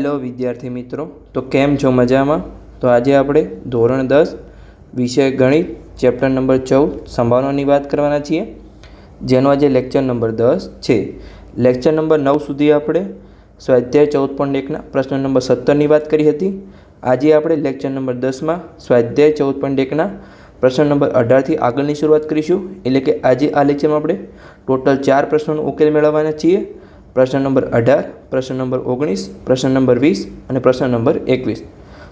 Hello વિદ્યાર્થી મિત્રો, તો કેમ છો? મજામાં? તો આજે આપણે ધોરણ 10 વિષય ગણિત ચેપ્ટર નંબર 14 સંભાવનાની વાત કરવાના છીએ, જેનો આજે લેક્ચર નંબર 10 છે. લેક્ચર નંબર 9 સુધી આપણે સ્વાધ્યાય 14.1ના પ્રશ્ન નંબર 17ની વાત કરી હતી. આજે આપણે લેક્ચર નંબર 10માં સ્વાધ્યાય 14.1ના પ્રશ્ન નંબર 18થી આગળની શરૂઆત કરીશું. એટલે કે આજે આ લેક્ચરમાં આપણે ટોટલ 4 પ્રશ્નોનો ઉકેલ મેળવવાના છીએ. પ્રશ્ન નંબર 18, પ્રશ્ન નંબર 19, પ્રશ્ન નંબર 20 અને પ્રશ્ન નંબર 21.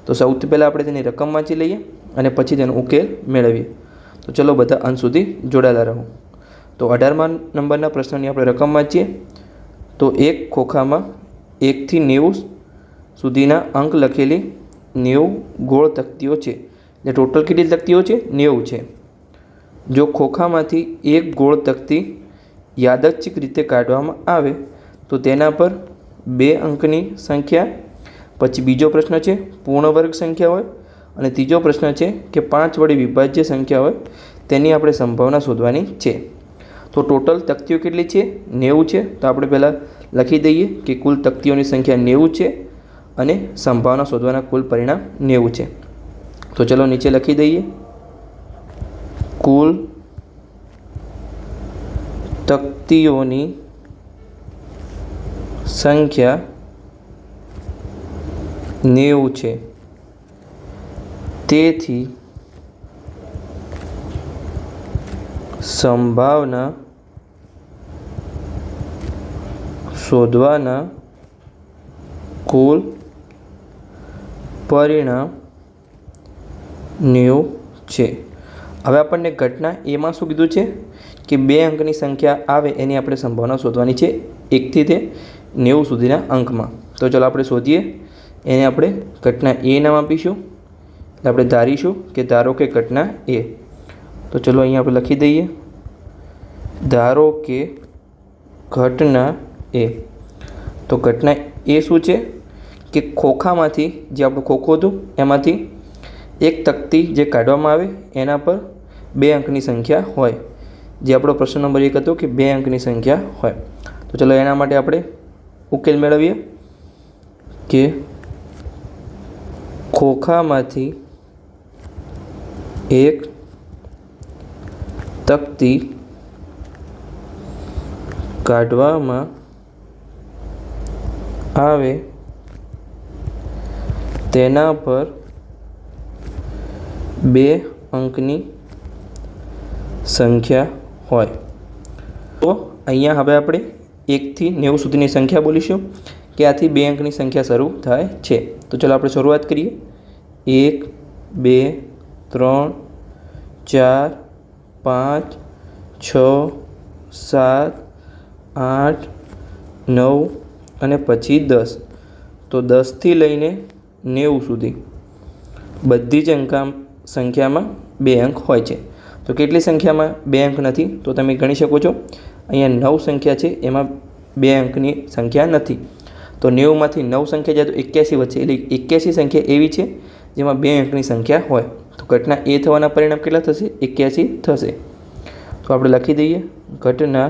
તો સૌથી પહેલાં આપણે તેની રકમ વાંચી લઈએ અને પછી તેનો ઉકેલ મેળવીએ. તો ચલો બધા અંત સુધી જોડાયેલા રહો. તો 18મા નંબરના પ્રશ્નની આપણે રકમ વાંચીએ. તો એક ખોખામાં 1 થી 90 સુધીના અંક લખેલી 90 ગોળ તકતીઓ છે. એટલે ટોટલ કેટલી તકતીઓ છે? 90 છે. જો ખોખામાંથી એક ગોળ તકતી યાદચ્છિક રીતે કાઢવામાં આવે તો તેના પર 2 અંકની સંખ્યા, પછી બીજો પ્રશ્ન છે પૂર્ણ વર્ગ સંખ્યા હોય, અને ત્રીજો પ્રશ્ન છે કે 5 વડે વિભાજ્ય સંખ્યા હોય, તેની આપણે સંભાવના શોધવાની છે. તો ટોટલ તકતીઓ કેટલી છે? 90 છે. તો આપણે પહેલાં લખી દઈએ કે કુલ તકતીઓની સંખ્યા 90 છે અને સંભાવના શોધવાના કુલ પરિણામ 90 છે. તો ચલો નીચે લખી દઈએ, કુલ તકતીઓની સંખ્યા 90 છે. તેથી સંભાવના શોધવાના કુલ પરિણામ 90 છે. હવે આપણને ઘટના એમાં શું કીધું છે કે 2 અંકની સંખ્યા આવે એની આપણે સંભાવના શોધવાની છે 1 થી તે 90 સુધીના અંકમાં. તો ચાલો આપણે શોધીએ. એને આપણે ઘટના એ નામ આપીશું. એટલે આપણે ધારીશું કે ધારો કે ઘટના એ. તો ચલો અહીંયા આપણે લખી દઈએ, ધારો કે ઘટના એ. તો ઘટના એ શું છે કે ખોખામાંથી, જે આપણું ખોખું હતું એમાંથી એક તકતી જે કાઢવામાં આવે એના પર 2 અંકની સંખ્યા હોય. જે આપણો પ્રશ્ન નંબર 1 હતો કે 2 અંકની સંખ્યા હોય. તો ચલો એના માટે આપણે ઉકેલ મેળવીએ કે ખોખામાંથી એક તકતી કાઢવામાં આવે તેના પર 2 અંકની સંખ્યા હોય. તો અહીંયા હવે આપણે 1 થી 90 સુધીની સંખ્યા બોલીશું કે આથી 2 અંકની સંખ્યા શરૂ થાય છે. તો ચાલો આપણે શરૂઆત કરીએ. 1, 2, 3, 4, 5, 6, 7, 8, 9 અને પછી 10. તો 10થી લઈને 90 સુધી બધી જ સંખ્યામાં 2 અંક હોય છે. તો કેટલી સંખ્યામાં 2 અંક નથી? તો તમે ગણી શકો છો. અહીંયા 9 સંખ્યા છે, એમાં 2 અંકની સંખ્યા નથી. તો 90માંથી 9 સંખ્યા જાય તો 81 વચ્ચે, એટલે 81 સંખ્યા એવી છે જેમાં 2 અંકની સંખ્યા હોય. તો ઘટના એ થવાના પરિણામ કેટલા થશે? 81 થશે. તો આપણે લખી દઈએ, ઘટના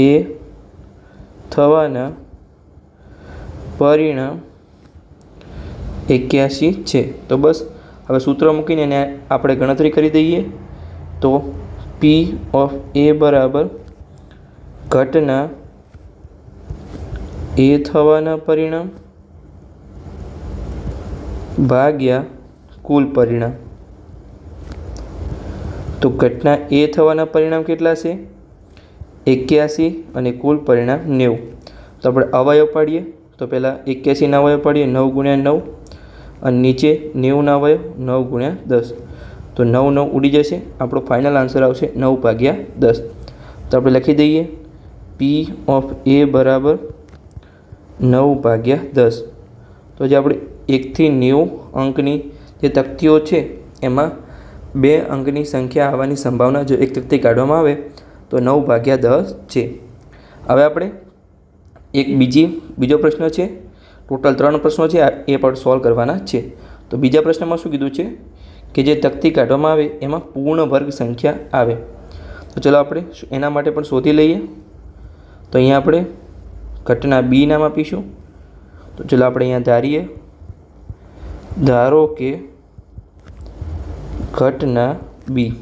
એ થવાના પરિણામ 81 છે. તો બસ હવે સૂત્ર મૂકીને એને આપણે ગણતરી કરી દઈએ. તો P ઓફ A બરાબર ઘટના એ થવાના પરિણામ ભાગ્યા કુલ પરિણામ. તો ઘટના એ થવાના પરિણામ કેટલા છે? 81 અને કુલ પરિણામ 90. તો આપણે અવયવ પાડીએ. તો પહેલાં 81ના અવયવ પાડીએ, 9 ગુણ્યા 9, અને નીચે 90ના અવયવ 9 ગુણ્યા 10. તો 9 9 ઉડી જશે. આપણો ફાઇનલ આન્સર આવશે 9/10. તો આપણે લખી દઈએ, P ઓફ A બરાબર 9/10. તો જે આપણે 1 થી 90 અંકની જે તકતીઓ છે એમાં 2 અંકની સંખ્યા આવવાની સંભાવના જો એક તકતી કાઢવામાં આવે તો 9/10 છે. હવે આપણે એક બીજો પ્રશ્ન છે. ટોટલ 3 પ્રશ્નો છે, એ પણ સોલ્વ કરવાના છે. તો બીજા પ્રશ્નમાં શું કીધું છે કે જે તકતી કાઢવામાં આવે એમાં પૂર્ણ વર્ગ સંખ્યા આવે. તો ચલો આપણે એના માટે પણ શોધી લઈએ. તો અહીંયા આપણે ઘટના બી નામ આપીશું. તો ચલો આપણે અહીંયા ધારીએ. ધારો કે ઘટના બી.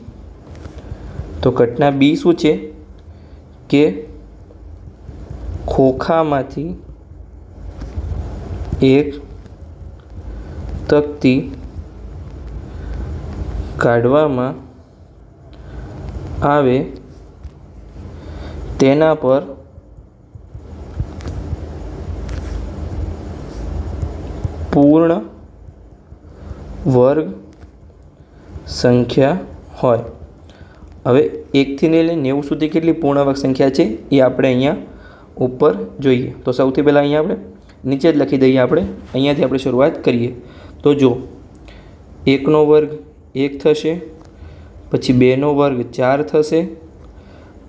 તો ઘટના બી શું છે કે ખોખામાંથી એક તકતી કાઢવામાં આવે તેના પર પૂર્ણ વર્ગ સંખ્યા હોય. હવે 1થી લઈને 90 સુધી કેટલી પૂર્ણ વર્ગ સંખ્યા છે એ આપણે અહીંયા ઉપર જોઈએ. તો સૌથી પહેલાં અહીંયા આપણે નીચે જ લખી દઈએ. અહીંયાથી આપણે શરૂઆત કરીએ. તો જો 1નો વર્ગ 1 થશે, પછી 2નો વર્ગ 4 થશે,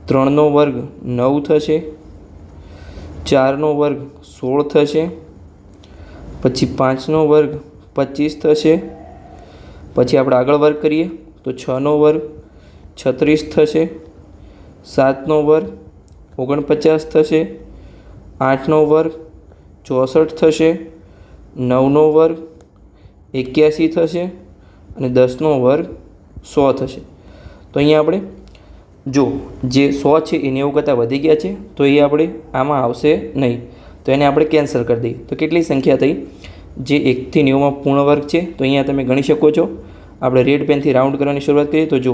3નો વર્ગ 9 થશે, 4નો વર્ગ 16 થશે, પછી 5નો વર્ગ 25 થશે. પછી આપણે આગળ વર્ગ કરીએ તો 6નો વર્ગ 36 થશે, 7નો વર્ગ 49 થશે, 8નો વર્ગ 64 થશે, 9નો વર્ગ 81 થશે અને 10નો વર્ગ 100 થશે. તો અહીંયા આપણે જો જે 100 છે એ 90 કરતાં વધી ગયા છે તો એ આપણે આમાં આવશે નહીં, તો એને આપણે કેન્સલ કરી દઈએ. તો કેટલી સંખ્યા થઈ? જે 1થી 90માં પૂર્ણ વર્ગ છે. તો અહીંયા તમે ગણી શકો છો. આપણે રેડ પેનથી રાઉન્ડ કરવાની શરૂઆત કરીએ તો જો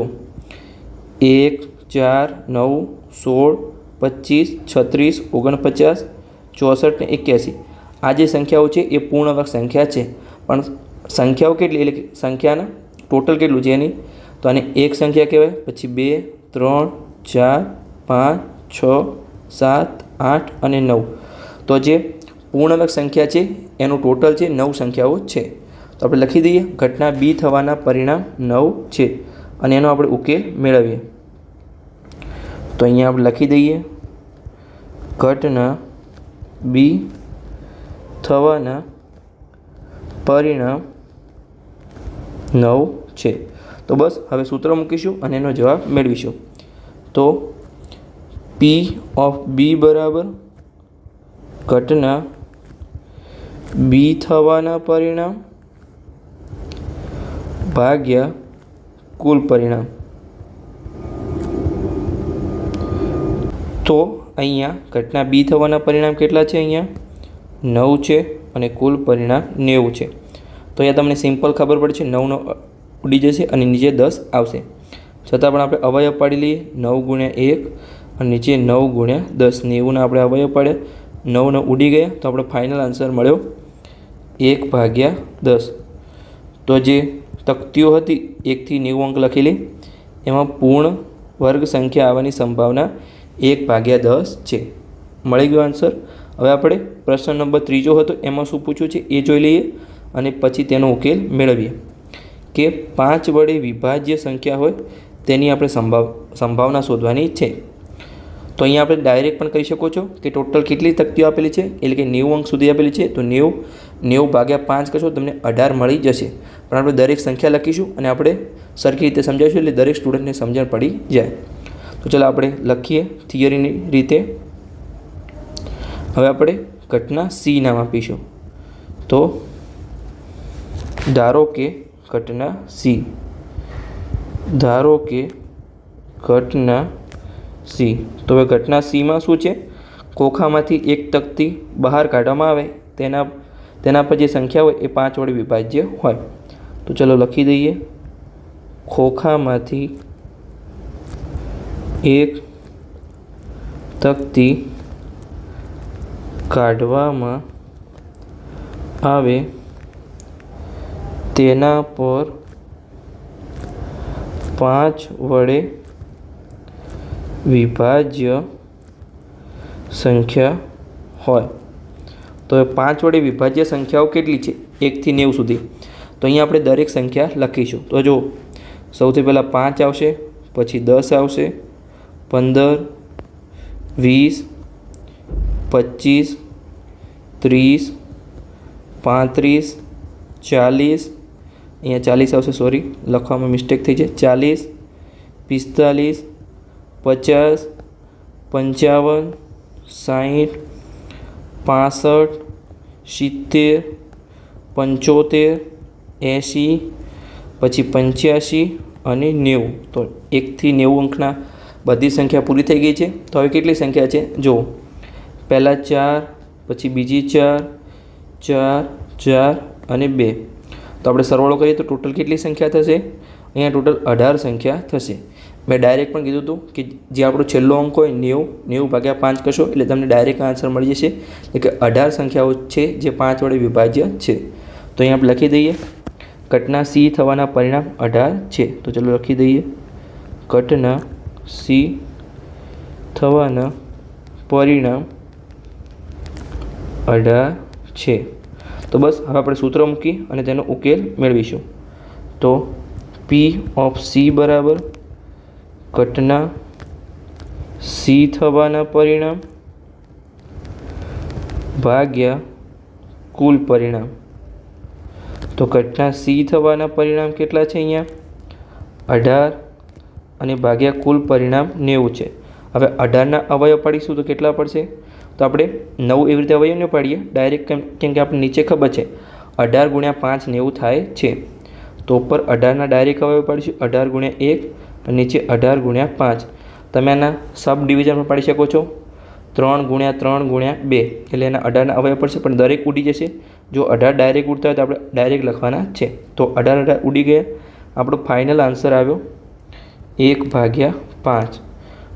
1, 4, 9, 16, 25, 36, 49, 64 ને 81 આ જે સંખ્યાઓ છે એ પૂર્ણ વર્ગ સંખ્યા છે. પણ સંખ્યાઓ કેટલી એટલે કે સંખ્યાના ટોટલ કેટલું છે એની, તો આને એક સંખ્યા કહેવાય. પછી 2, 3, 4, 5, 6, 7, 8 અને 9. તો જે પૂર્ણ વર્ગ સંખ્યા છે એનું ટોટલ છે 9 સંખ્યાઓ છે. તો આપણે લખી દઈએ ઘટના બી થવાના પરિણામ 9 છે અને એનો આપણે ઉકેલ મેળવીએ. તો અહીંયા આપણે લખી દઈએ ઘટના બી થવાના પરિણામ 9 છે. તો બસ હવે સૂત્ર મૂકીશું અને એનો જવાબ મેળવીશું. તો પી ઓફ બી બરાબર ઘટના બી થવાના પરિણામ ભાગ્યા કુલ પરિણામ. તો અહીંયા ઘટના બી થવાના પરિણામ કેટલા છે? અહીંયા 9 છે અને કુલ પરિણામ 90 છે. તો અહીંયા તમને સિમ્પલ ખબર પડશે. 9નો ઉડી જશે અને નીચે 10 આવશે. છતાં પણ આપણે અવયવ પાડી લઈએ. 9 ગુણ્યા 1 અને નીચે 9 ગુણ્યા 10. 90ના આપણે અવયવ પાડ્યા, 9 ઉડી ગયા તો આપણે ફાઇનલ આન્સર મળ્યો 1/10. તો જે તકતીઓ હતી 1થી 90 અંક લખેલી એમાં પૂર્ણ વર્ગ સંખ્યા આવવાની સંભાવના 1/10 છે. મળી ગયો આન્સર. હવે આપણે પ્રશ્ન નંબર 3 હતો એમાં શું પૂછ્યું છે એ જોઈ લઈએ અને પછી તેનો ઉકેલ મેળવીએ. કે 5 વડે વિભાજ્ય સંખ્યા હોય તેની આપણે સંભાવના શોધવાની છે. તો અહીંયા આપણે ડાયરેક્ટ પણ કરી શકો છો કે ટોટલ કેટલી તકતીઓ આપેલી છે એટલે કે 90 અંક સુધી આપેલી છે. તો 90 ભાગ્યા 5 કરશો તમને 18 મળી જશે. પણ આપણે દરેક સંખ્યા લખીશું અને આપણે સરખી રીતે સમજાવીશું એટલે દરેક સ્ટુડન્ટને સમજણ પડી જાય. તો ચાલો આપણે લખીએ થિયરીની રીતે. હવે આપણે ઘટના સી નામ આપીશું. તો ધારો કે ઘટના સી. તો હવે ઘટના સીમાં શું છે? ખોખામાંથી એક તકતી બહાર કાઢવામાં આવે તેના પર જે સંખ્યા હોય એ 5 વડે વિભાજ્ય હોય. તો ચલો લખી દઈએ ખોખામાંથી એક તકતી કાઢવામાં આવે તેના પર 5 વડે વિભાજ્ય સંખ્યા હોય. તો 5 વડે વિભાજ્ય સંખ્યાઓ કેટલી છે? 1થી 90 સુધી. તો અહીંયા આપણે દરેક સંખ્યા લખીશું. તો જો સૌથી પહેલાં 5 આવશે, પછી 10 આવશે, 15, 20, 25, 30, 35, 40. અહીંયા 40 આવશે, સોરી લખવામાં મિસ્ટેક થઈ છે. 40, 45, 50, 55, 60, 65, 70, 75, 80, પછી 85 અને 90. તો 1 થી 90 અંકના બધી સંખ્યા પૂરી થઈ ગઈ છે. તો હવે કેટલી સંખ્યા છે જુઓ. પહેલાં 4, પછી બીજી 4, 4, 4 અને 2. તો આપણે સરવાળો કરીએ તો ટોટલ કેટલી સંખ્યા થશે? અહીંયા ટોટલ 18 સંખ્યા થશે. મેં ડાયરેક્ટ પણ કીધું હતું કે જે આપણો છેલ્લો અંક હોય 90 ભાગ્યા 5 કરશો એટલે તમને ડાયરેક્ટ આન્સર મળી જશે. એટલે કે 18 સંખ્યાઓ છે જે 5 વડે વિભાજ્ય છે. તો અહીંયા આપણે લખી દઈએ ઘટના સી થવાના પરિણામ 18 છે. તો ચલો લખી દઈએ ઘટના સી થવાના પરિણામ 18 છે. તો બસ હવે આપણે સૂત્ર મૂકી અને તેનો ઉકેલ મેળવીશું. તો પી ઓફ સી બરાબર ઘટના સી થવાના પરિણામ ભાગ્યા કુલ પરિણામ. તો ઘટના સી થવાના પરિણામ કેટલા છે? અહીંયા 18 અને ભાગ્યા કુલ પરિણામ 90 છે. હવે 18ના અવયવ પાડીશું તો કેટલા પડશે? તો આપણે 9 એવી રીતે અવયવ ન પાડીએ ડાયરેક્ટ, કેમ કે આપણે નીચે ખબર છે 18 ગુણ્યા 5 90 થાય છે. તો ઉપર 18ના ડાયરેક્ટ અવયવ પાડીશું 18 ગુણ્યા 1 અને નીચે 18 ગુણ્યા 5. તમે આના સબ ડિવિઝનમાં પાડી શકો છો 3 ગુણ્યા 3 ગુણ્યા 2 એટલે એના 18ના અવયવ પડશે, પણ દરેક ઉડી જશે. જો 18 ડાયરેક્ટ ઉડતા હોય તો આપણે ડાયરેક્ટ લખવાના છે. તો 18 ઉડી ગયા. આપણો ફાઇનલ આન્સર આવ્યો 1/5.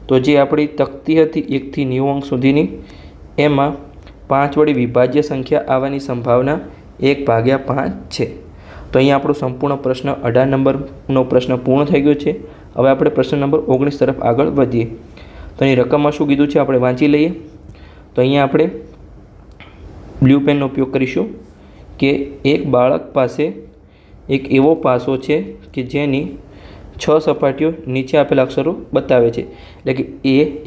તો જે આપણી તકતી હતી 1 થી 90 અંક સુધીની, એમાં 5 વડે વિભાજ્ય સંખ્યા આવવાની સંભાવના 1/5 છે. તો અહીંયા આપણો સંપૂર્ણ પ્રશ્ન 18 નંબરનો પ્રશ્ન પૂર્ણ થઈ ગયો છે. હવે આપણે પ્રશ્ન નંબર 19 તરફ આગળ વધીએ. તો અહીં રકમમાં શું કીધું છે આપણે વાંચી લઈએ. તો અહીંયા આપણે બ્લુ પેનનો ઉપયોગ કરીશું કે એક બાળક પાસે એક એવો પાસો છે કે જેની 6 સપાટીઓ નીચે આપેલા અક્ષરો બતાવે છે. એટલે કે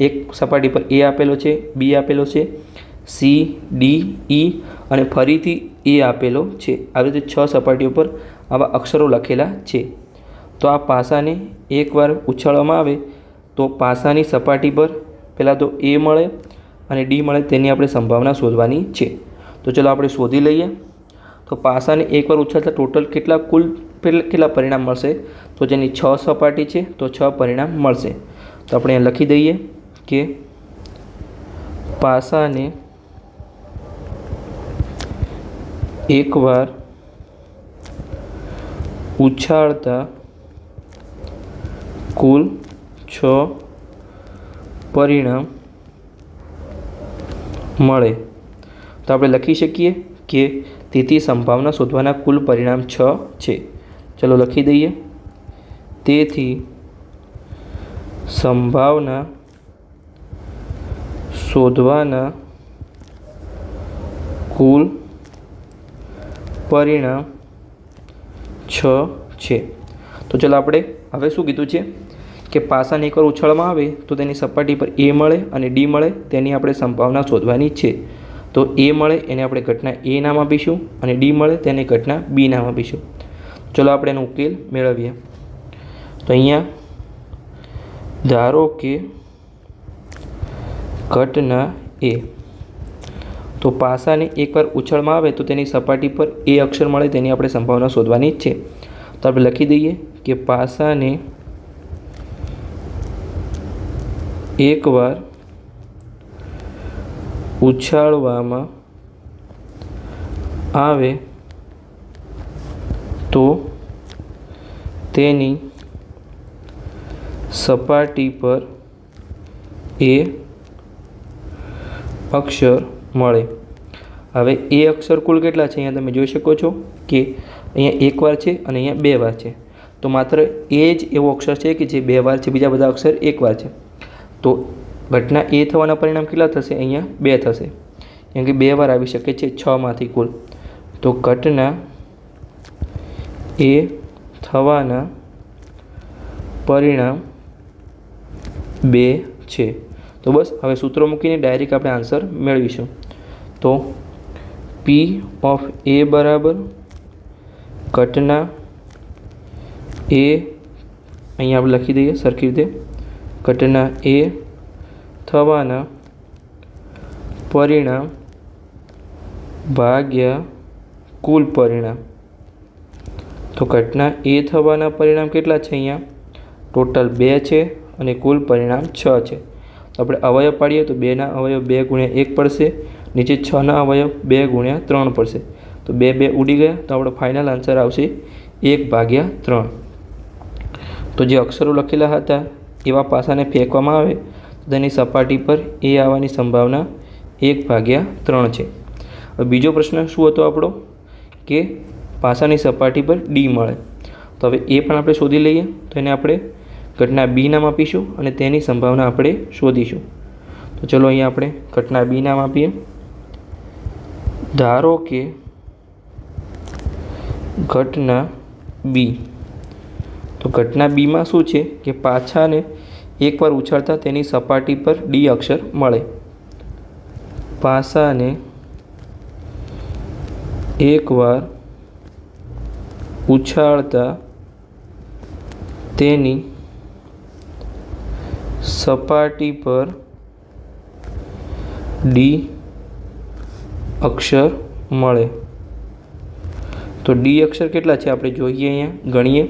એક સપાટી પર એ આપેલો છે, બી આપેલો છે, સી, ડી, ઈ અને ફરીથી એ આપેલો છે. આવી રીતે 6 સપાટીઓ પર આવા અક્ષરો લખેલા છે. તો આ પાસાને એકવાર ઉછાળવામાં આવે તો પાસાની સપાટી પર પહેલાં તો એ મળે અને ડી મળે, તેની આપણે સંભાવના શોધવાની છે. તો ચલો આપણે શોધી લઈએ. તો પાસાને એકવાર ઉછાળતા ટોટલ કેટલા પરિણામ મળશે? તો જેની 6 સપાટી છે તો 6 પરિણામ મળશે. તો આપણે અહીં લખી દઈએ કે પાસાને એકવાર ઉછાળતા કુલ 6 પરિણામ મળે. તો આપણે લખી શકીએ કે તેથી સંભાવના શોધવાના કુલ પરિણામ 6 છે. ચલો લખી દઈએ તેથી સંભાવના શોધવાના કુલ પરિણામ 6 છે. તો ચલો આપણે હવે શું કીધું છે કે પાસાને એકવાર ઉછાળવામાં આવે તો તેની સપાટી પર એ મળે અને ડી મળે, તેની આપણે સંભાવના શોધવાની છે. તો એ મળે એને આપણે ઘટના એ નામ આપીશું અને ડી મળે તેને ઘટના બી નામ આપીશું. ચલો આપણે એનો ઉકેલ મેળવીએ. તો અહીંયા ધારો કે ઘટના એ, તો પાસાને એકવાર ઉછાળવામાં આવે તો તેની સપાટી પર એ અક્ષર મળે, તેની આપણે સંભાવના શોધવાની છે. તો આપણે લખી દઈએ કે પાસાને એકવાર ઉછાળવામાં આવે તો તેની સપાટી પર એ અક્ષર મળે. હવે એ અક્ષર કુલ કેટલા છે? અહીંયા તમે જોઈ શકો છો કે અહીંયા એક વાર છે અને અહીંયા 2 વાર છે. તો માત્ર એ જ એવો અક્ષર છે કે જે 2 વાર છે, બીજા બધા અક્ષર 1 વાર છે. તો ઘટના એ થવાના પરિણામ કેટલા થશે? અહીંયા 2 થશે, કેમ કે 2 વાર આવી શકે છે 6માંથી કુલ. તો ઘટના એ થવાના પરિણામ 2 છે. તો બસ હવે સૂત્રો મૂકીને ડાયરેક્ટ આપણે આન્સર મેળવીશું. તો પી ઓફ એ બરાબર ઘટના એ, અહીંયા આપણે લખી દઈએ સરખી રીતે, ઘટના એ થવાના પરિણામ ભાગ્યા કુલ પરિણામ. તો ઘટના એ થવાના પરિણામ કેટલા છે? અહીંયા ટોટલ 2 છે અને કુલ પરિણામ 6 છે. તો આપણે અવયવ પાડીએ તો 2ના અવયવ 2 ગુણ્યા 1 પડશે, નીચે 6ના અવયવ 2 ગુણ્યા 3 પડશે. તો 2 2 ઉડી ગયા, તો આપણો ફાઇનલ આન્સર આવશે 1/3. તો જે અક્ષરો લખેલા હતા એવા પાસાને ફેંકવામાં આવે તો તેની સપાટી પર એ આવવાની સંભાવના 1/3 છે. હવે બીજો પ્રશ્ન શું હતો આપણો? કે પાસાની સપાટી પર ડી મળે. તો હવે એ પણ આપણે શોધી લઈએ. તો એને આપણે ઘટના બી નામ આપીશું અને તેની સંભાવના આપણે શોધીશું. તો ચલો અહીંયા આપણે ઘટના બી નામ આપીએ. ધારો કે ઘટના બી. તો ઘટના બીમાં શું છે કે પાછાને એકવાર ઉછાળતા તેની સપાટી પર ડી અક્ષર મળે. પાસાને એકવાર ઉછાળતા તેની સપાટી પર ડી અક્ષર મળે. તો ડી અક્ષર કેટલા છે આપણે જોઈએ, અહીંયા ગણીએ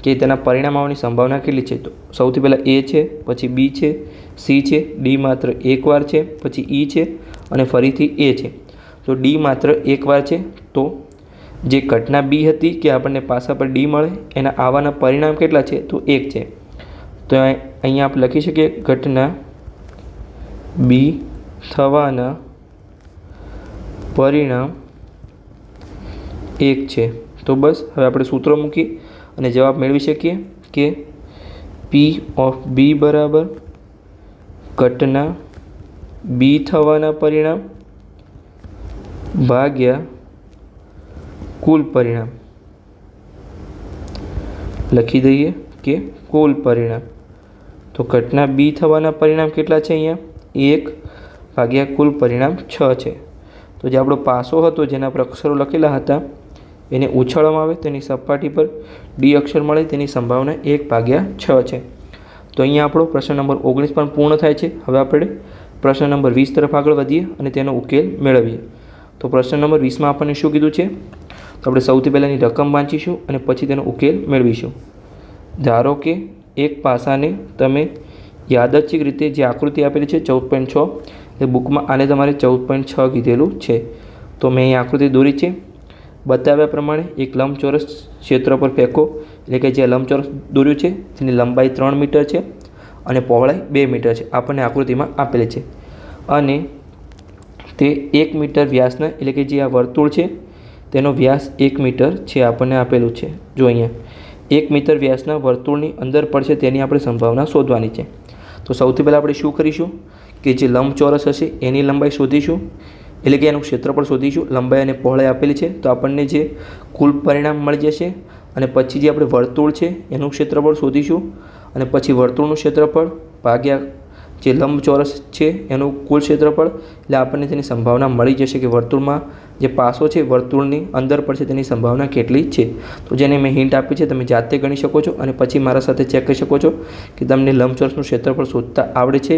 કે તેના પરિણામ આવવાની સંભાવના કેટલી છે. તો સૌથી પહેલાં એ છે, પછી બી છે, સી છે, ડી માત્ર એકવાર છે, પછી ઈ છે અને ફરીથી એ છે. તો ડી માત્ર એકવાર છે. તો જે ઘટના બી હતી કે આપણને પાસા પર ડી મળે એના આવવાના પરિણામ કેટલા છે? તો 1 છે. તો અહીંયા આપણે લખી શકીએ ઘટના બી થવાના પરિણામ 1 છે. તો બસ હવે આપણે સૂત્રો મૂકી અને જવાબ મેળવી શકીએ કે પી ઓફ બી બરાબર ઘટના બી થવાના પરિણામ ભાગ્યા કુલ પરિણામ. લખી દઈએ કે કુલ પરિણામ. તો ઘટના બી થવાના પરિણામ કેટલા છે? અહીંયા 1 ભાગ્યા કુલ પરિણામ 6 છે. તો જે આપણો પાસો હતો જેના પર અક્ષરો લખેલા હતા એને ઉછાળવામાં આવે તેની સપાટી પર ડી અક્ષર મળે તેની સંભાવના 1/6 છે. તો અહીંયા આપણો પ્રશ્ન નંબર 19 પણ પૂર્ણ થાય છે. હવે આપણે પ્રશ્ન નંબર 20 તરફ આગળ વધીએ અને તેનો ઉકેલ મેળવીએ. તો પ્રશ્ન નંબર 20માં આપણને શું કીધું છે? તો આપણે સૌથી પહેલાંની રકમ વાંચીશું અને પછી તેનો ઉકેલ મેળવીશું. ધારો કે એક પાસાને તમે યાદચ્છિક રીતે જે આકૃતિ આપેલી છે 14.6 એ બુકમાં આને તમારે 14.6 કીધેલું છે. તો મેં અહીં આકૃતિ દોરી છે. બતાવ્યા પ્રમાણે એક લંબચોરસ ક્ષેત્ર પર ફેંકો, એટલે કે જે લંબચોરસ દોર્યું છે તેની લંબાઈ 3 મીટર છે અને પહોળાઈ 2 મીટર છે, આપણને આકૃતિમાં આપેલી છે. અને તે 1 મીટર વ્યાસના, એટલે કે જે આ વર્તુળ છે તેનો વ્યાસ 1 મીટર છે, આપણને આપેલું છે. જો અહીંયા 1 મીટર વ્યાસના વર્તુળની અંદર પડશે તેની આપણે સંભાવના શોધવાની છે. તો સૌથી પહેલાં આપણે શું કરીશું કે જે લંબચોરસ હશે એની લંબાઈ શોધીશું, એટલે કે એનું ક્ષેત્રફળ શોધીશું. લંબાઈ અને પહોળાઈ આપેલી છે તો આપણને જે કુલ પરિણામ મળી જશે. અને પછી જે આપણે વર્તુળ છે એનું ક્ષેત્રફળ શોધીશું અને પછી વર્તુળનું ક્ષેત્રફળ ભાગ્યા જે લંબચોરસ છે એનું કુલ ક્ષેત્રફળ, એટલે આપણને તેની સંભાવના મળી જશે કે વર્તુળમાં જે પાસો છે વર્તુળની અંદર પડશે તેની સંભાવના કેટલી છે. તો જેને મેં હિન્ટ આપી છે તમે જાતે ગણી શકો છો અને પછી મારા સાથે ચેક કરી શકો છો કે તમને લંબચોરસનું ક્ષેત્રફળ શોધતા આવડે છે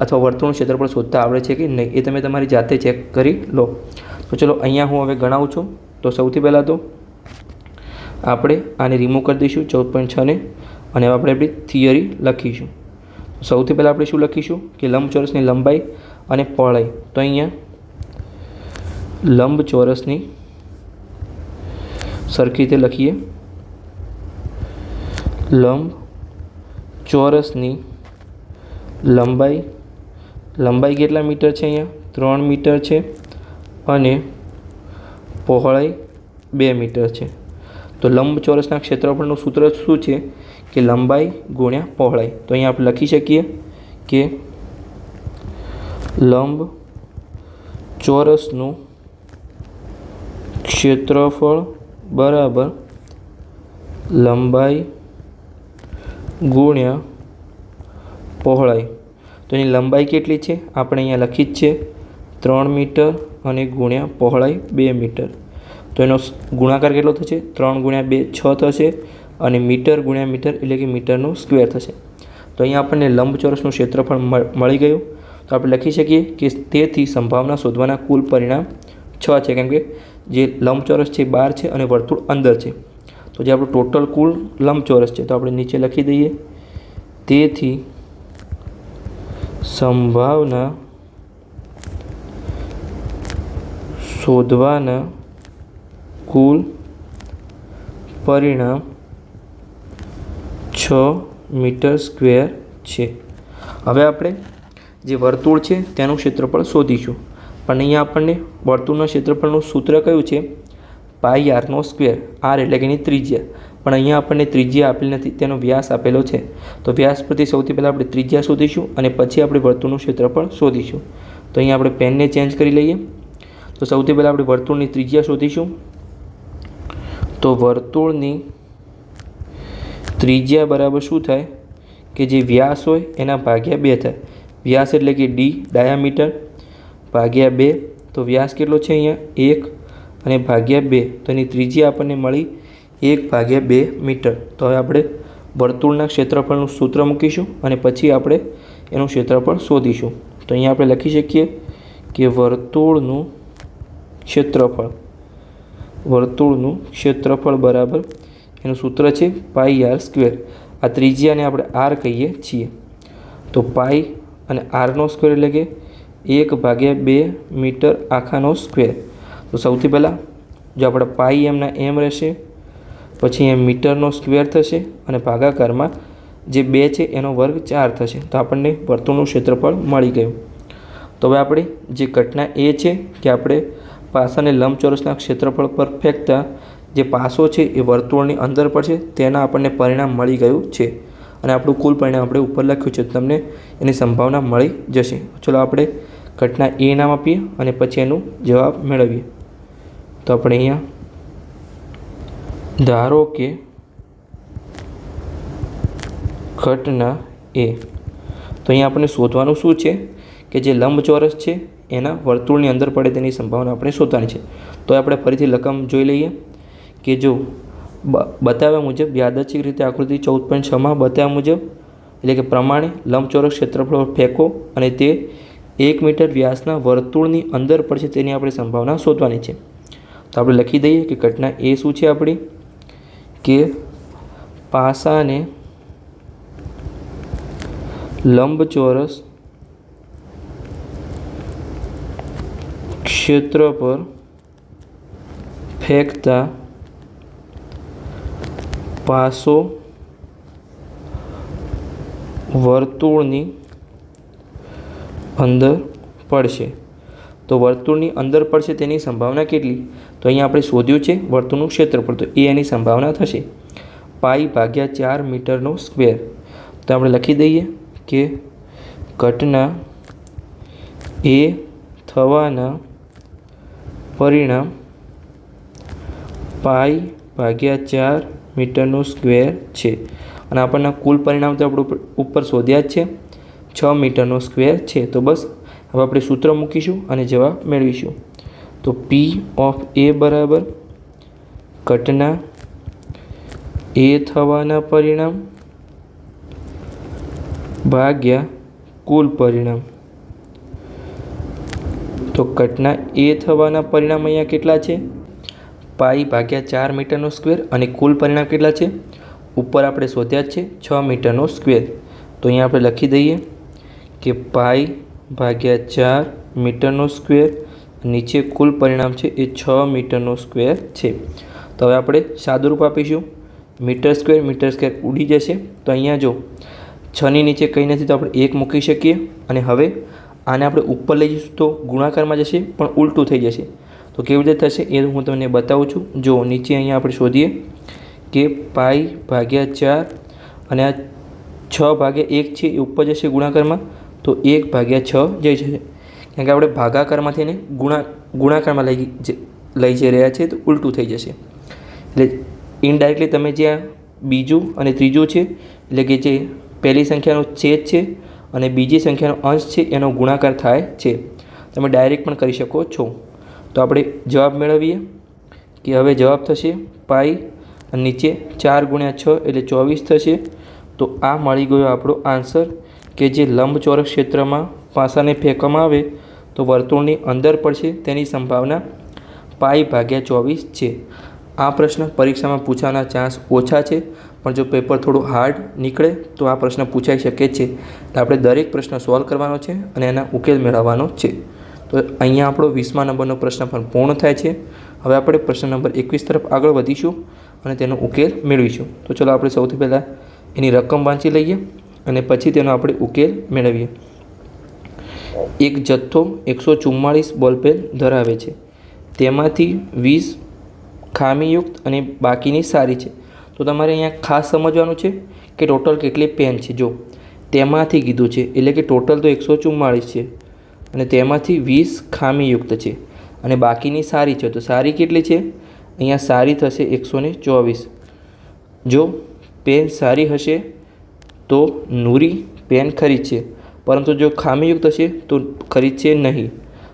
અથવા વર્તુળનું ક્ષેત્રફળ શોધતા આવડે છે કે નહીં, એ તમે તમારી જાતે ચેક કરી લો. તો ચલો અહીંયા હું હવે ગણાવું છું. તો સૌથી પહેલાં તો આપણે આને રિમૂવ કરી દઈશું 14.6 ને અને હવે આપણે આપણી થિયરી લખીશું. સૌથી પહેલાં આપણે શું લખીશું કે લંબચોરસની લંબાઈ અને પહોળાઈ. તો અહીંયા લંબચોરસની સરખી રીતે લખીએ. લંબચોરસની લંબાઈ કેટલા મીટર છે? અહીંયા 3 મીટર છે અને પહોળાઈ 2 મીટર છે. તો લંબચોરસના ક્ષેત્રફળનું સૂત્ર શું છે કે લંબાઈ ગુણ્યા પહોળાઈ. તો અહીંયા આપણે લખી શકીએ કે લંબચોરસનું ક્ષેત્રફળ બરાબર લંબાઈ ગુણ્યા પહોળાઈ. તો એની લંબાઈ કેટલી છે આપણે અહીંયા લખી જ છે 3 મીટર અને ગુણ્યા પહોળાઈ 2 મીટર. તો એનો ગુણાકાર કેટલો થશે? 3 ગુણ્યા 2 6 થશે અને મીટર ગુણ્યા મીટર એટલે કે મીટરનું સ્ક્વેર થશે. તો અહીંયા આપણને લંબચોરસનું ક્ષેત્રફળ મળી ગયું. તો આપણે લખી શકીએ કે તેથી સંભાવના શોધવાના કુલ પરિણામ 6 છે, કેમ કે જે લંબચોરસ છે 12 છે અને વર્તુળ અંદર છે. તો જે આપણું ટોટલ કુલ લંબચોરસ છે તો આપણે નીચે લખી દઈએ. તેથી સંભાવના શોધવાના કુલ પરિણામ 6 મીટર સ્ક્વેર છે. હવે આપણે જે વર્તુળ છે તેનું ક્ષેત્રફળ શોધીશું, પણ અહીંયા આપણને વર્તુળના ક્ષેત્રફળનું સૂત્ર કયું છે? પાઈ આરનો સ્ક્વેર. આર એટલે કે એની ત્રિજ્યા, પણ અહીંયા આપણને ત્રિજ્યા આપેલી નથી, તેનો વ્યાસ આપેલો છે. તો વ્યાસ પરથી સૌથી પહેલાં આપણે ત્રિજ્યા શોધીશું અને પછી આપણે વર્તુળનું ક્ષેત્રફળ શોધીશું. તો અહીંયા આપણે પેનને ચેન્જ કરી લઈએ. તો સૌથી પહેલાં આપણે વર્તુળની ત્રિજ્યા શોધીશું. તો વર્તુળની ત્રિજ્યા બરાબર શું થાય કે જે વ્યાસ હોય એના ભાગ્યા 2 થાય. વ્યાસ એટલે કે ડી ડાયામીટર ભાગ્યા 2. તો વ્યાસ કેટલો છે અહીંયા? 1 અને ભાગ્યા 2. તો એની ત્રિજ્યા આપણને મળી 1/2 મીટર. તો હવે આપણે વર્તુળના ક્ષેત્રફળનું સૂત્ર મૂકીશું અને પછી આપણે એનું ક્ષેત્રફળ શોધીશું. તો અહીંયા આપણે લખી શકીએ કે વર્તુળનું ક્ષેત્રફળ બરાબર એનું સૂત્ર છે પાઈ આર સ્ક્વેર. આ ત્રિજ્યાને આપણે આર કહીએ છીએ. તો પાઈ અને આરનો સ્ક્વેર એટલે કે 1/2 મીટર આખાનો સ્ક્વેર. તો સૌથી પહેલાં જો આપણે પાઈ એમના એમ રહેશે, પછી એમ મીટરનો સ્ક્વેર થશે અને ભાગાકારમાં જે 2 છે એનો વર્ગ 4 થશે. તો આપણને વર્તુળનું ક્ષેત્રફળ મળી ગયું. તો હવે આપણે જે ઘટના એ છે કે આપણે પાસાને લંબચોરસના ક્ષેત્રફળ પર ફેંકતા જે પાસો છે એ વર્તુળની અંદર પડશે, તેના આપણને પરિણામ મળી ગયું છે અને આપણું કુલ પરિણામ આપણે ઉપર લખ્યું છે. તમને એની સંભાવના મળી જશે. ચલો આપણે ઘટના એ નામ આપીએ અને પછી એનું જવાબ મેળવીએ. તો આપણે અહીંયા ધારો કે ઘટના એ, તો અહીંયા આપણે શોધવાનું શું છે કે જે લંબચોરસ છે એના વર્તુળની અંદર પડે તેની સંભાવના આપણે શોધવાની છે. તો આપણે ફરીથી રકમ જોઈ લઈએ કે જો બતાવ્યા મુજબ યાદચ્છિક રીતે આકૃતિ 14.6માં બતાવ્યા મુજબ એટલે કે પ્રમાણે લંબચોરસ ક્ષેત્રફળ ફેંકો અને તે 1 મીટર વ્યાસના વર્તુળની અંદર પડશે તેની આપણે સંભાવના શોધવાની છે. તો આપણે લખી દઈએ કે ઘટના એ શું છે આપણી કે પાસાને લંબચોરસ ક્ષેત્ર પર ફેંકતા પાસો વર્તુળની અંદર પડશે. તો વર્તુળની અંદર પડશે તેની સંભાવના કેટલી? તો અહીંયા આપણે શોધ્યું છે વર્તુળનું ક્ષેત્રફળ, તો એ એની સંભાવના થશે પાઈ ભાગ્યા 4 મીટરનો સ્ક્વેર. તો આપણે લખી દઈએ કે ઘટના એ થવાના પરિણામ પાઈ ભાગ્યા 4 મીટરનો સ્ક્વેર છે અને આપણને કુલ પરિણામ તો આપણે ઉપર શોધ્યા જ છે 6 મીટરનો સ્ક્વેર છે. તો બસ હવે આપણે સૂત્ર મૂકીશું અને જવાબ મેળવીશું. તો પી ઓફ એ બરાબર ઘટના એ થવાના પરિણામ ભાગ્યા કુલ પરિણામ. તો ઘટના એ થવાના પરિણામ અહીંયા કેટલા છે? પાઈ ભાગ્યા 4 મીટરનો સ્ક્વેર અને કુલ પરિણામ કેટલા છે? ઉપર આપણે શોધ્યા જ છે 6 મીટરનો સ્ક્વેર. તો અહીંયા આપણે લખી દઈએ કે પાઈ ભાગ્યા 4 મીટરનો સ્ક્વેર, નીચે કુલ પરિણામ છે એ 6 મીટરનો સ્ક્વેર છે. તો હવે આપણે સાદુરૂપ આપીશું. મીટર સ્ક્વેર ઉડી જશે. તો અહીંયા જો 6ની નીચે કંઈ નથી તો આપણે 1 મૂકી શકીએ અને હવે આને આપણે ઉપર લઈ જઈશું તો ગુણાકારમાં જશે પણ ઉલટું થઈ જશે. તો કેવી રીતે થશે એ હું તમને બતાવું છું. જો નીચે અહીંયા આપણે શોધીએ કે પાઈ ભાગ્યા 4 અને આ 6/1 છે એ ઉપર જશે ગુણાકારમાં, તો 1/6 જઈ જશે. કારણ કે આપણે ભાગાકારમાંથી એને ગુણાકારમાં લઈ જઈ રહ્યા છીએ તો ઉલટું થઈ જશે. એટલે ઇનડાયરેક્ટલી તમે જે આ બીજું અને ત્રીજું છે એટલે કે જે પહેલી સંખ્યાનો છેદ છે અને બીજી સંખ્યાનો અંશ છે એનો ગુણાકાર થાય છે. તમે ડાયરેક્ટ પણ કરી શકો છો. તો આપણે જવાબ મેળવીએ કે હવે જવાબ થશે પાઈ અને નીચે 4 × 6 એટલે 24 થશે. તો આ મળી ગયો આપણો આન્સર કે જે લંબચોરસ ક્ષેત્રમાં પાસાને ફેંકવામાં આવે તો વર્તુળની અંદર પડશે તેની સંભાવના π/24 છે। આ પ્રશ્ન પરીક્ષામાં પૂછવાના ચાન્સ ઓછા છે, પણ જો પેપર થોડું હાર્ડ નીકળે તો આ પ્રશ્ન પૂછાઈ શકે છે। તો આપણે દરેક પ્રશ્ન સોલ્વ કરવાનો છે અને એના ઉકેલ મેળવવાનો છે। તો અહીંયા આપણો 20મા નંબરનો પ્રશ્ન પણ પૂર્ણ થાય છે। હવે આપણે પ્રશ્ન નંબર 21 તરફ આગળ વધીશું અને તેનો ઉકેલ મેળવીશું। તો ચલો આપણે સૌથી પહેલાં એની રકમ વાંચી લઈએ અને પછી તેનો આપણે ઉકેલ મેળવીએ। એક જથ્થો 144 બોલપેન ધરાવે છે, તેમાંથી 20 ખામીયુક્ત અને બાકીની સારી છે। તો તમારે અહીંયા ખાસ સમજવાનું છે કે ટોટલ કેટલી પેન છે। જો તેમાંથી કીધું છે એટલે કે ટોટલ તો 144 છે અને તેમાંથી 20 ખામીયુક્ત છે અને બાકીની સારી છે। તો સારી કેટલી છે? અહીંયા સારી થશે 124। જો પેન સારી હશે તો નૂરી પેન ખરીદશે, પરંતુ જો ખામીયુક્ત હશે તો ખરીદશે નહીં।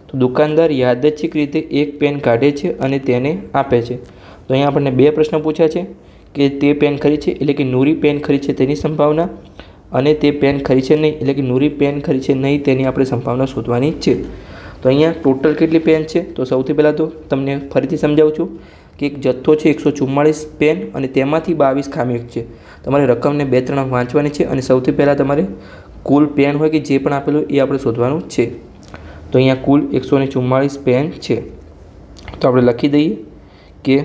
તો દુકાનદાર યાદચ્છિક રીતે એક પેન કાઢે છે અને તેને આપે છે। તો અહીંયા આપણને બે પ્રશ્ન પૂછ્યા છે કે તે પેન ખરીદશે એટલે કે નૂરી પેન ખરીદશે તેની સંભાવના, અને તે પેન ખરીદશે નહીં એટલે કે નૂરી પેન ખરીદશે નહીં તેની આપણે સંભાવના શોધવાની છે। તો અહીંયા ટોટલ કેટલી પેન છે? તો સૌથી પહેલાં તો તમને ફરીથી સમજાવું છું કે એક જથ્થો છે 144 પેન અને તેમાંથી 22 ખામીયુક્ત છે। તમારે રકમને 2-3 વાંચવાની છે અને સૌથી પહેલાં તમારે કુલ પેન હોય કે જે પણ આપેલું એ આપણે શોધવાનું છે। તો અહીંયા કુલ 144 પેન છે। તો આપણે લખી દઈએ કે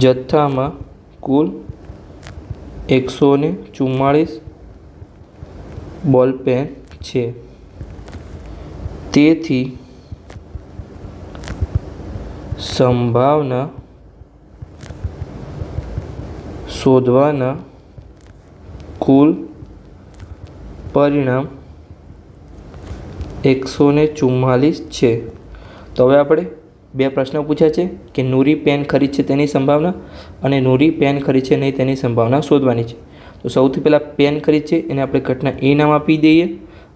જથ્થામાં કુલ 144 બોલ પેન છે, તેથી સંભાવના શોધવાના કુલ પરિણામ 144 છે। તો હવે આપણે બે પ્રશ્નો પૂછ્યા છે કે નૂરી પેન ખરીદશે તેની સંભાવના અને નૂરી પેન ખરીદશે નહીં તેની સંભાવના શોધવાની છે। તો સૌથી પહેલાં પેન ખરીદશે એને આપણે ઘટના એ નામ આપી દઈએ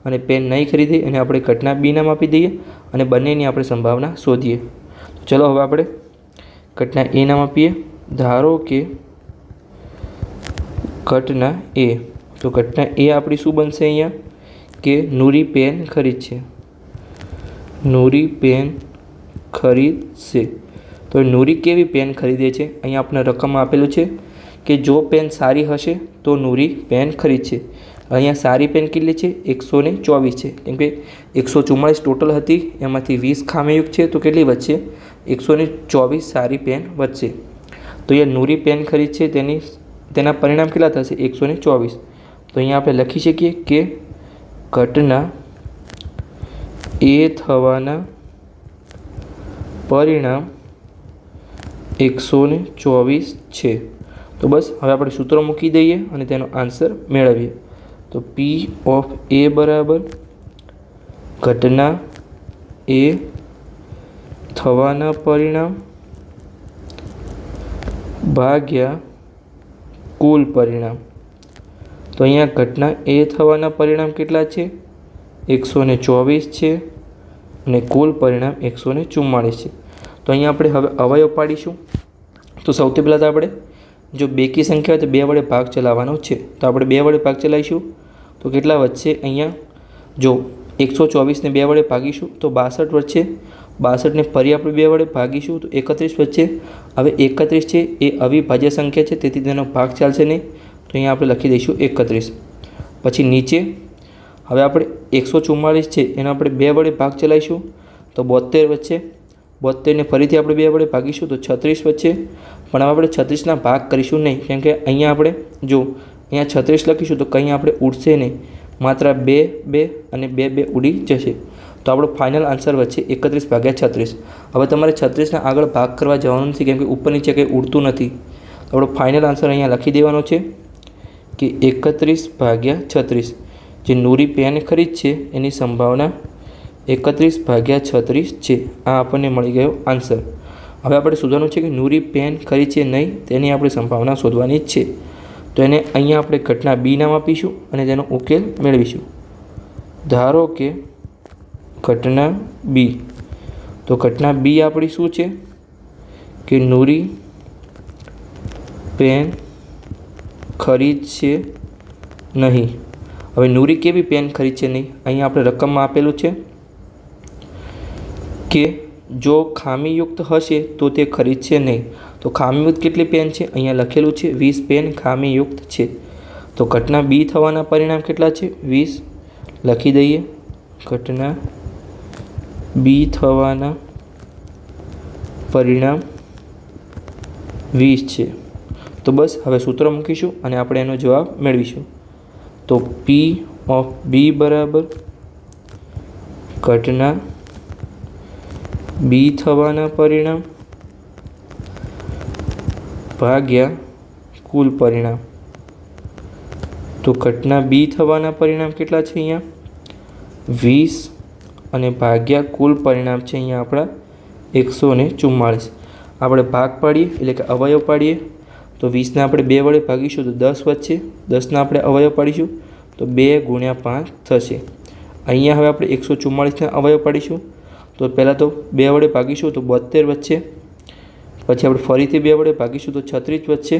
અને પેન નહીં ખરીદે એને આપણે ઘટના બી નામ આપી દઈએ અને બંનેની આપણે સંભાવના શોધીએ। તો ચલો હવે આપણે ઘટના એ નામ આપીએ। ધારો કે ઘટના એ, તો ઘટના એ આપણી શું બનશે? અહીંયા કે નૂરી પેન ખરીદશે, નૂરી પેન ખરીદશે। તો નૂરી કેવી પેન ખરીદે છે? અહીંયા આપણે રકમ આપેલું છે કે જો પેન સારી હશે તો નૂરી પેન ખરીદશે। અહીંયા સારી પેન કેટલી છે? 124 છે, કેમ કે 144 ટોટલ હતી એમાંથી 20 ખામીયુક્ત છે, તો કેટલી વધશે? 124 સારી પેન વધશે। તો અહીંયા નૂરી પેન ખરીદશે તેના પરિણામ કેટલા થશે? 124। તો અહીંયા આપણે લખી શકીએ કે ઘટના એ થવાના પરિણામ 124 છે। તો બસ હવે આપણે સૂત્રો મૂકી દઈએ અને તેનો આન્સર મેળવીએ। તો P ઓફ A બરાબર ઘટના એ થવાના પરિણામ ભાગ્યા કુલ પરિણામ। તો અહીંયા ઘટના એ થવાના પરિણામ કેટલા છે? 124 છે અને કુલ પરિણામ 144 છે। તો અહીંયા આપણે હવે અવયવ પાડીશું। તો સૌથી પહેલાં તો આપણે જો બેકી સંખ્યા હોય તો 2 વડે ભાગ ચલાવવાનો છે। તો આપણે 2 વડે ભાગ ચલાવીશું તો કેટલા વધશે? અહીંયા જો 124ને 2 વડે ભાગીશું તો 62 વધશે, 62ને ફરી આપણે 2 વડે ભાગીશું તો 31 વધશે। હવે 31 છે એ અવિભાજ્ય સંખ્યા છે, તેથી તેનો ભાગ ચાલશે નહીં, તો અહીંયા આપણે લખી દઈશું 31। પછી નીચે હવે આપણે 144 છે એનો આપણે 2 વડે ભાગ ચલાવીશું તો 72 વધશે, 72ને ફરીથી આપણે 2 વડે ભાગીશું તો 36 વધશે। પણ હવે આપણે 36ના ભાગ કરીશું નહીં, કેમ કે અહીંયા આપણે જો અહીંયા 36 લખીશું તો કંઈ આપણે ઉડશે નહીં, માત્ર 2 2 અને 2 2 ઉડી જશે। તો આપણો ફાઇનલ આન્સર વધશે 31/36। હવે તમારે 36ના આગળ ભાગ કરવા જવાનું નથી, કેમ કે ઉપર નીચે કંઈ ઉડતું નથી। તો આપણો ફાઇનલ આન્સર અહીંયા લખી દેવાનો છે કે 31/36। જે નૂરી પેન ખરીદશે એની સંભાવના 31/36 છે। આ આપણને મળી ગયો આન્સર। હવે આપણે શોધવાનું છે કે નૂરી પેન ખરીદશે નહીં તેની આપણે સંભાવના શોધવાની છે। તો એને અહીંયા આપણે ઘટના બી નામ આપીશું અને તેનો ઉકેલ મેળવીશું। ધારો કે ઘટના બી, તો ઘટના બી આપણી શું છે કે નૂરી પેન ખરીદશે નહીં। હવે નૂરી કેવી પેન ખરીદશે નહીં? અહીંયા આપણે રકમમાં આપેલું છે કે જો ખામીયુક્ત હશે તો તે ખરીદશે નહીં. તો ખામીયુક્ત કેટલી પેન છે? અહીંયા લખેલું છે 20 પેન ખામીયુક્ત છે. તો ઘટના બી થવાના પરિણામ કેટલા છે? 20 લખી દઈએ. ઘટના બી થવાના પરિણામ 20 છે. તો બસ હવે સૂત્ર મૂકીશું અને આપણે એનો જવાબ મેળવીશું. તો પી ઓફ બી બરાબર ઘટના બી થવાના પરિણામ ભાગ્યા કુલ પરિણામ. તો ઘટના બી થવાના પરિણામ કેટલા છે? અહીંયા 20 અને ભાગ્યા કુલ પરિણામ છે અહીંયા આપણા 144. આપણે ભાગ પાડીએ એટલે કે અવયવ પાડીએ તો 20ને આપણે 2 વડે ભાગીશું તો 10 વધશે. 10ના આપણે અવયવ પાડીશું તો 2 × 5 થશે. અહીંયા હવે આપણે 144ના અવયવ પાડીશું તો પહેલાં તો 2 વડે ભાગીશું તો 72 વધશે. પછી આપણે ફરીથી 2 વડે ભાગીશું તો 36 વધશે.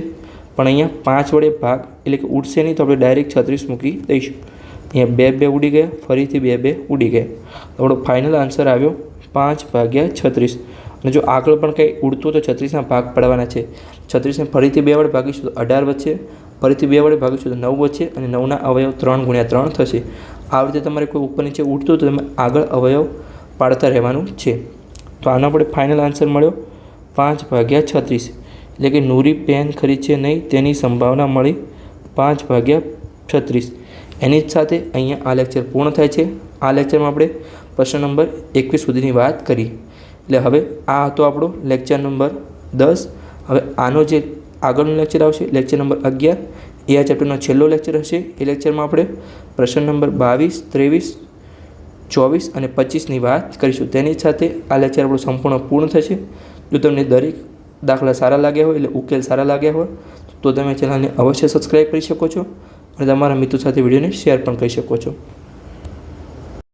પણ અહીંયા 5 વડે ભાગ એટલે કે ઉડશે નહીં તો આપણે ડાયરેક્ટ 36 મૂકી દઈશું. અહીંયા 2 ઉડી ગયા, ફરીથી 2 ઉડી ગયા. આપણો ફાઇનલ આન્સર આવ્યો 5/36. અને જો આગળ પણ કંઈ ઉડતું તો 36ના ભાગ પાડવાના છે. 36ને ફરીથી 2 વડે ભાગીશું તો 18 વધશે. ફરીથી 2 વડે ભાગીશું તો 9 વધશે અને 9ના અવયવ 3 × 3 થશે. આ રીતે તમારે કોઈ ઉપર નીચે ઉડતું તો તમે આગળ અવયવ પાડતા રહેવાનું છે. તો આનો આપણે ફાઇનલ આન્સર મળ્યો 5/36. એટલે કે નૂરી પેન ખરીદશે નહીં તેની સંભાવના મળી 5/36. એની જ સાથે અહીંયા આ લેક્ચર પૂર્ણ થાય છે. આ લેક્ચરમાં આપણે પ્રશ્ન નંબર 21 સુધીની વાત કરી. એટલે હવે આ હતો આપણો લેક્ચર નંબર 10. હવે આનો જે આગળનો લેક્ચર આવશે લેક્ચર નંબર 11 એ આ ચેપ્ટરનો છેલ્લો લેક્ચર હશે. એ લેક્ચરમાં આપણે પ્રશ્ન નંબર 22, 23, 24 અને 25ની વાત કરીશું. તેની સાથે આ લેક્ચર આપણું સંપૂર્ણ પૂર્ણ થશે. જો તમને દરેક દાખલા સારા લાગ્યા હોય એટલે ઉકેલ સારા લાગ્યા હોય તો તમે ચેનલને અવશ્ય સબસ્ક્રાઈબ કરી શકો છો અને તમારા મિત્રો સાથે વિડીયોને શેર પણ કરી શકો છો.